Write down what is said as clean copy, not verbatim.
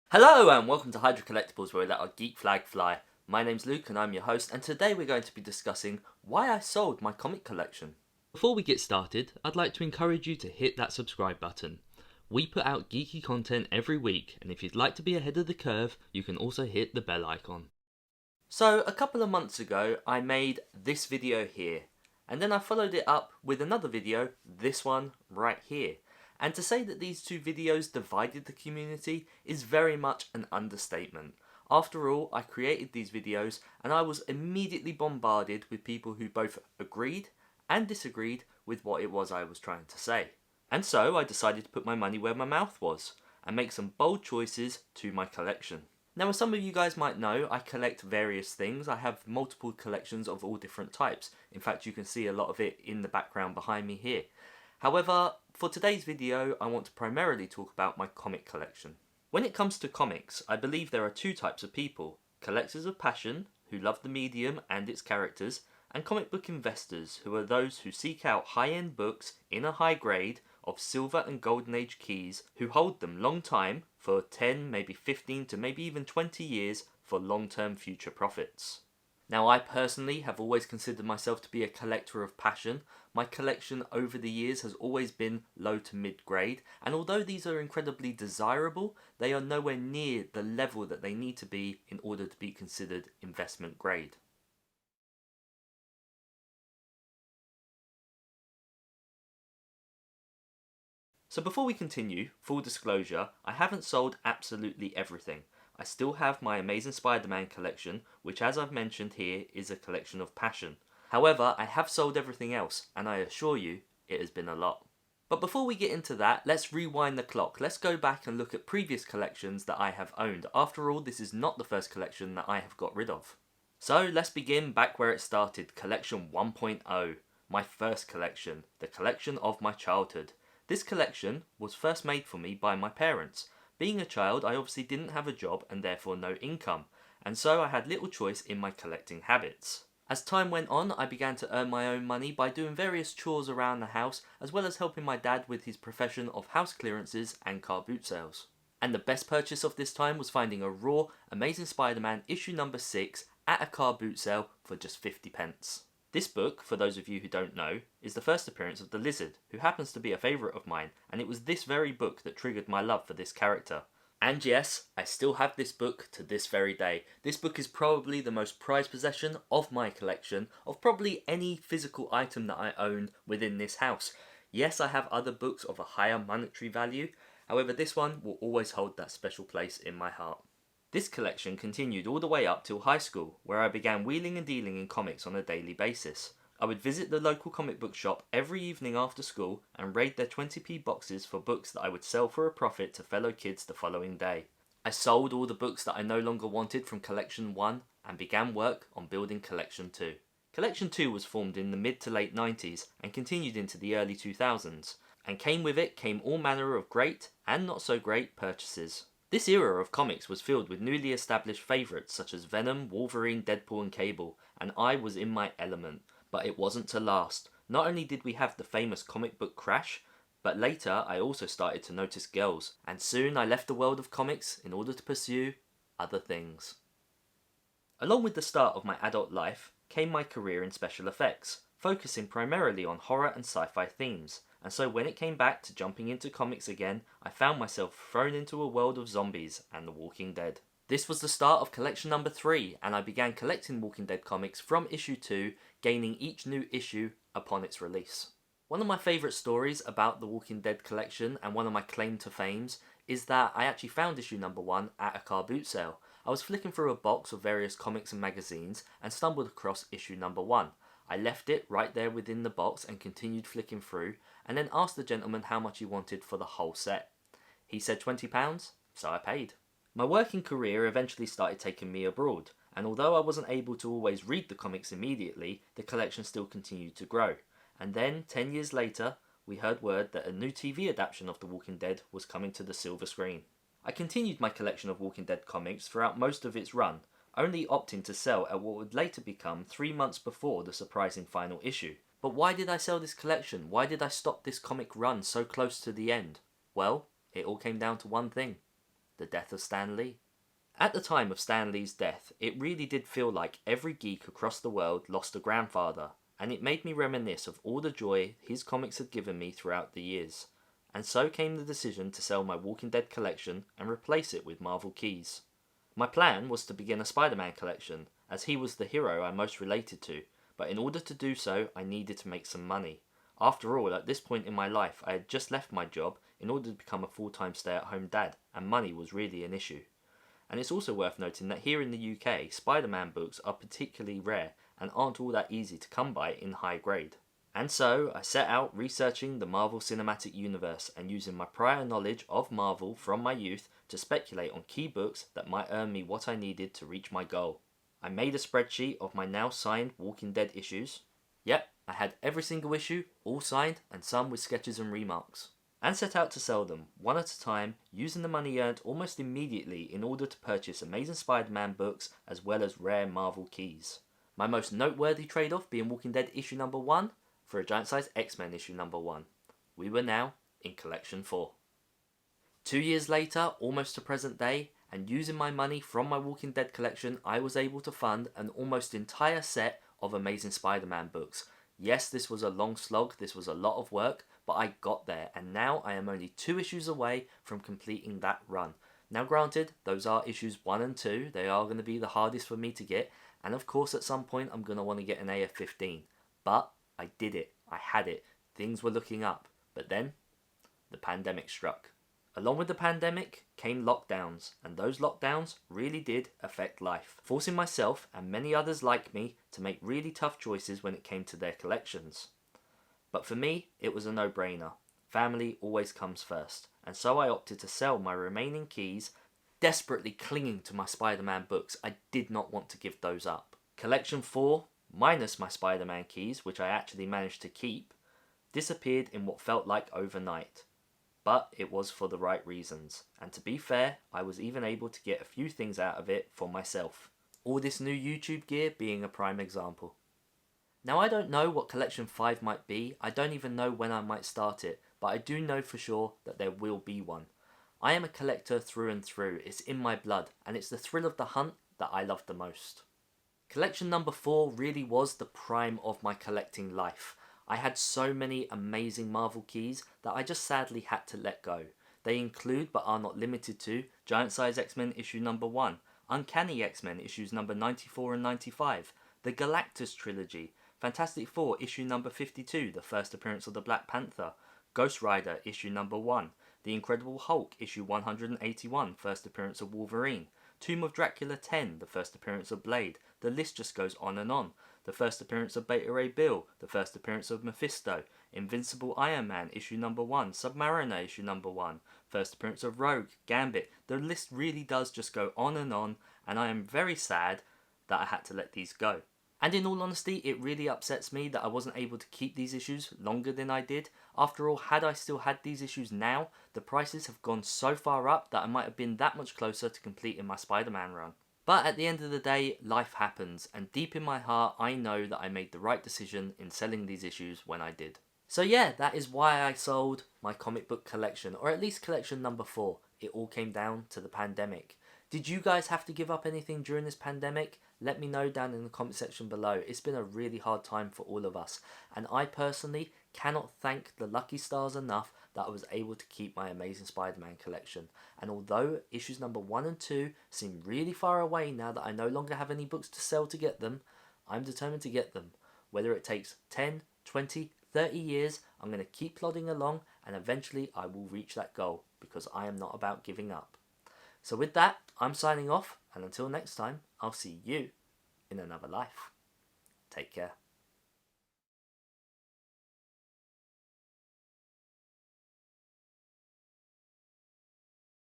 Hello and welcome to HydraCollectables, where we let our geek flag fly. My name's Luke and I'm your host, and today we're going to be discussing why I sold my comic collection. Before we get started, I'd like to encourage you to hit that subscribe button. We put out geeky content every week, and if you'd like to be ahead of the curve, you can also hit the bell icon. So a couple of months ago I made this video here, and then I followed it up with another video, this one right here. And to say that these two videos divided the community is very much an understatement. After all, I created these videos and I was immediately bombarded with people who both agreed and disagreed with what it was I was trying to say. And so I decided to put my money where my mouth was and make some bold choices to my collection. Now, as some of you guys might know, I collect various things. I have multiple collections of all different types. In fact, you can see a lot of it in the background behind me here. However, for today's video, I want to primarily talk about my comic collection. When it comes to comics, I believe there are two types of people: collectors of passion, who love the medium and its characters, and comic book investors, who are those who seek out high-end books in a high grade of silver and golden age keys, who hold them long time, for 10, maybe 15 to maybe even 20 years, for long-term future profits. Now, I personally have always considered myself to be a collector of passion. My collection over the years has always been low to mid grade, and although these are incredibly desirable, they are nowhere near the level that they need to be in order to be considered investment grade. So before we continue, full disclosure, I haven't sold absolutely everything. I still have my Amazing Spider-Man collection, which, as I've mentioned here, is a collection of passion. However, I have sold everything else, and I assure you, it has been a lot. But before we get into that, let's rewind the clock. Let's go back and look at previous collections that I have owned. After all, this is not the first collection that I have got rid of. So let's begin back where it started, collection 1.0. My first collection, the collection of my childhood. This collection was first made for me by my parents. Being a child, I obviously didn't have a job and therefore no income, and so I had little choice in my collecting habits. As time went on, I began to earn my own money by doing various chores around the house, as well as helping my dad with his profession of house clearances and car boot sales. And the best purchase of this time was finding a raw Amazing Spider-Man issue number 6 at a car boot sale for just 50 pence. This book, for those of you who don't know, is the first appearance of the Lizard, who happens to be a favourite of mine, and it was this very book that triggered my love for this character. And yes, I still have this book to this very day. This book is probably the most prized possession of my collection, of probably any physical item that I own within this house. Yes, I have other books of a higher monetary value, however this one will always hold that special place in my heart. This collection continued all the way up till high school, where I began wheeling and dealing in comics on a daily basis. I would visit the local comic book shop every evening after school and raid their 20p boxes for books that I would sell for a profit to fellow kids the following day. I sold all the books that I no longer wanted from Collection 1 and began work on building Collection 2. Collection 2 was formed in the mid to late 90s and continued into the early 2000s, and with it came all manner of great and not so great purchases. This era of comics was filled with newly established favourites such as Venom, Wolverine, Deadpool and Cable, and I was in my element. But it wasn't to last. Not only did we have the famous comic book crash, but later I also started to notice girls, and soon I left the world of comics in order to pursue other things. Along with the start of my adult life came my career in special effects, focusing primarily on horror and sci-fi themes. And so when it came back to jumping into comics again, I found myself thrown into a world of zombies and The Walking Dead. This was the start of collection number 3, and I began collecting Walking Dead comics from issue 2, gaining each new issue upon its release. One of my favourite stories about the Walking Dead collection, and one of my claim to fames, is that I actually found issue number 1 at a car boot sale. I was flicking through a box of various comics and magazines and stumbled across issue number 1. I left it right there within the box and continued flicking through, and then asked the gentleman how much he wanted for the whole set. He said £20, so I paid. My working career eventually started taking me abroad, and although I wasn't able to always read the comics immediately, the collection still continued to grow. And then, 10 years later, we heard word that a new TV adaptation of The Walking Dead was coming to the silver screen. I continued my collection of Walking Dead comics throughout most of its run, only opting to sell at what would later become 3 months before the surprising final issue. But why did I sell this collection? Why did I stop this comic run so close to the end? Well, it all came down to one thing: the death of Stan Lee. At the time of Stan Lee's death, it really did feel like every geek across the world lost a grandfather, and it made me reminisce of all the joy his comics had given me throughout the years. And so came the decision to sell my Walking Dead collection and replace it with Marvel keys. My plan was to begin a Spider-Man collection, as he was the hero I most related to, but in order to do so, I needed to make some money. After all, at this point in my life, I had just left my job in order to become a full-time stay-at-home dad, and money was really an issue. And it's also worth noting that here in the UK, Spider-Man books are particularly rare and aren't all that easy to come by in high grade. And so, I set out researching the Marvel Cinematic Universe and using my prior knowledge of Marvel from my youth to speculate on key books that might earn me what I needed to reach my goal. I made a spreadsheet of my now signed Walking Dead issues. Yep, I had every single issue, all signed, and some with sketches and remarks. And set out to sell them, one at a time, using the money earned almost immediately in order to purchase Amazing Spider-Man books as well as rare Marvel keys. My most noteworthy trade-off being Walking Dead issue number 1 for a giant-sized X-Men issue number 1. We were now in collection 4. 2 years later, almost to present day, and using my money from my Walking Dead collection, I was able to fund an almost entire set of Amazing Spider-Man books. Yes, this was a long slog, this was a lot of work, but I got there, and now I am only 2 issues away from completing that run. Now granted, those are issues 1 and 2, they are going to be the hardest for me to get, and of course at some point I'm going to want to get an AF-15. But I did it, I had it, things were looking up, but then the pandemic struck. Along with the pandemic came lockdowns, and those lockdowns really did affect life, forcing myself and many others like me to make really tough choices when it came to their collections. But for me, it was a no-brainer. Family always comes first, and so I opted to sell my remaining keys, desperately clinging to my Spider-Man books. I did not want to give those up. Collection 4, minus my Spider-Man keys, which I actually managed to keep, disappeared in what felt like overnight. But it was for the right reasons, and to be fair, I was even able to get a few things out of it for myself. All this new YouTube gear being a prime example. Now I don't know what Collection 5 might be, I don't even know when I might start it, but I do know for sure that there will be one. I am a collector through and through, it's in my blood, and it's the thrill of the hunt that I love the most. Collection number 4 really was the prime of my collecting life. I had so many amazing Marvel keys that I just sadly had to let go. They include, but are not limited to, Giant Size X-Men issue number 1, Uncanny X-Men issues number 94 and 95, the Galactus trilogy, Fantastic Four issue number 52, the first appearance of the Black Panther, Ghost Rider issue number 1, The Incredible Hulk issue 181, first appearance of Wolverine, Tomb of Dracula 10, the first appearance of Blade, the list just goes on and on. The first appearance of Beta Ray Bill, the first appearance of Mephisto, Invincible Iron Man issue number 1, Submariner issue number 1, first appearance of Rogue, Gambit. The list really does just go on, and I am very sad that I had to let these go. And in all honesty, it really upsets me that I wasn't able to keep these issues longer than I did. After all, had I still had these issues now, the prices have gone so far up that I might have been that much closer to completing my Spider-Man run. But at the end of the day, life happens, and deep in my heart, I know that I made the right decision in selling these issues when I did. So yeah, that is why I sold my comic book collection, or at least collection number 4. It all came down to the pandemic. Did you guys have to give up anything during this pandemic? Let me know down in the comment section below. It's been a really hard time for all of us, and I personally cannot thank the lucky stars enough that I was able to keep my Amazing Spider-Man collection. And although issues number 1 and 2 seem really far away now that I no longer have any books to sell to get them, I'm determined to get them. Whether it takes 10, 20, 30 years, I'm going to keep plodding along, and eventually I will reach that goal, because I am not about giving up. So with that, I'm signing off, and until next time, I'll see you in another life. Take care.